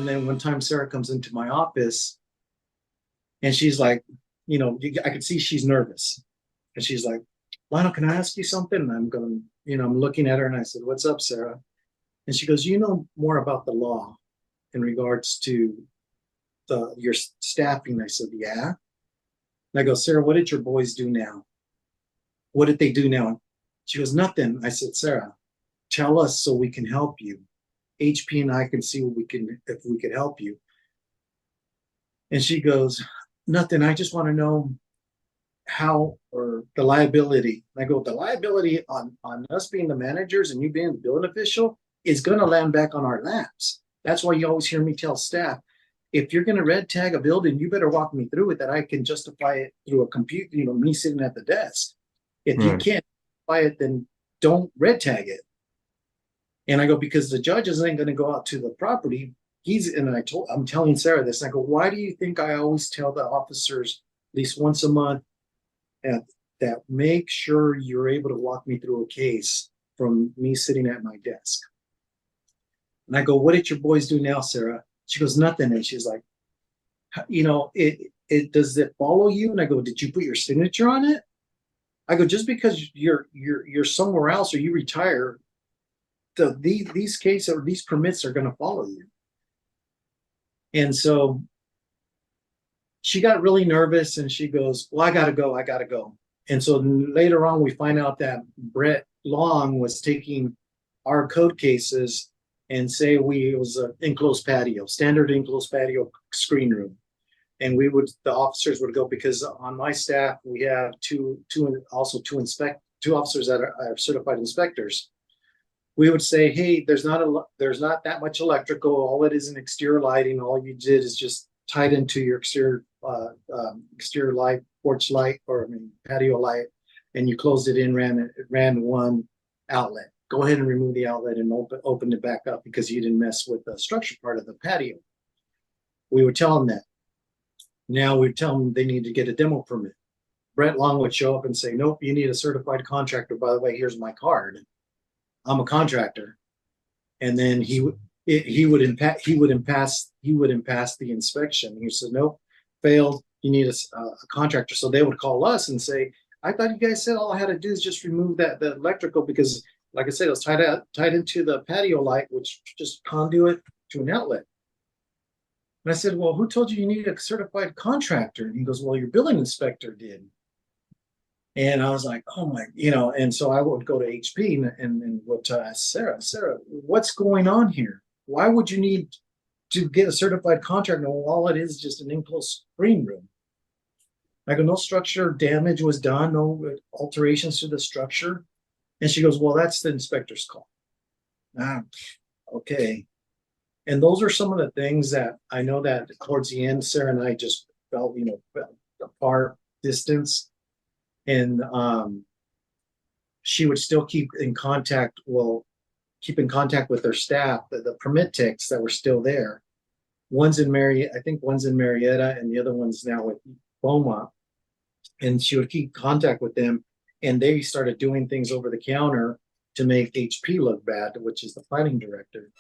And then one time Sarah comes into my office and she's like, I could see she's nervous. And she's like, Lionel, can I ask you something? And I'm going, I'm looking at her and I said, what's up, Sarah? And she goes, you know more about the law in regards to your staffing. I said, yeah. And I go, Sarah, what did your boys do now? What did they do now? She goes, nothing. I said, Sarah, tell us so we can help you. HP and I can see if we could help you. And she goes, nothing. I just want to know how, or the liability. And I go, the liability on us being the managers and you being the building official is going to land back on our laps. That's why you always hear me tell staff, if you're going to red tag a building, you better walk me through it that I can justify it through a computer, me sitting at the desk. If you can't justify it, then don't red tag it. And I go, because the judges ain't going to go out to the property. I'm telling Sarah this. And I go, why do you think I always tell the officers at least once a month that make sure you're able to walk me through a case from me sitting at my desk? And I go, what did your boys do now, Sarah? She goes, nothing. And she's like, does it follow you? And I go, did you put your signature on it? I go, just because you're somewhere else or you retire, these cases or these permits are going to follow you. And so she got really nervous and she goes, well, I got to go. And so later on, we find out that Brett Long was taking our code cases and say it was an enclosed patio, standard enclosed patio screen room. And the officers would go, because on my staff, we have two officers that are certified inspectors. We would say, hey, there's not that much electrical. All it is an exterior lighting. All you did is just tied into your exterior light, porch light, patio light, and you closed it in, ran one outlet. Go ahead and remove the outlet and open it back up because you didn't mess with the structure part of the patio. We would tell them that. Now we tell them they need to get a demo permit. Brett Long would show up and say, nope, you need a certified contractor. By the way, here's my card. I'm a contractor. And then he wouldn't pass the inspection. He said, nope, failed. You need a contractor. So they would call us and say, I thought you guys said all I had to do is just remove the electrical, because like I said, it was tied into the patio light, which just conduit to an outlet. And I said, well, who told you need a certified contractor? And he goes, well, your building inspector did. And I was like, oh my, and so I would go to HP and would ask Sarah, what's going on here? Why would you need to get a certified contractor? Well, all it is just an enclosed screen room. I go, no structure damage was done, no alterations to the structure. And she goes, well, that's the inspector's call. Okay. And those are some of the things that I know that towards the end, Sarah and I just felt, apart, distance. And she would still keep in contact with their staff, the permit techs that were still there. One's in Marietta, and the other one's now with Beaumont. And she would keep contact with them, and they started doing things over the counter to make HP look bad, which is the planning director.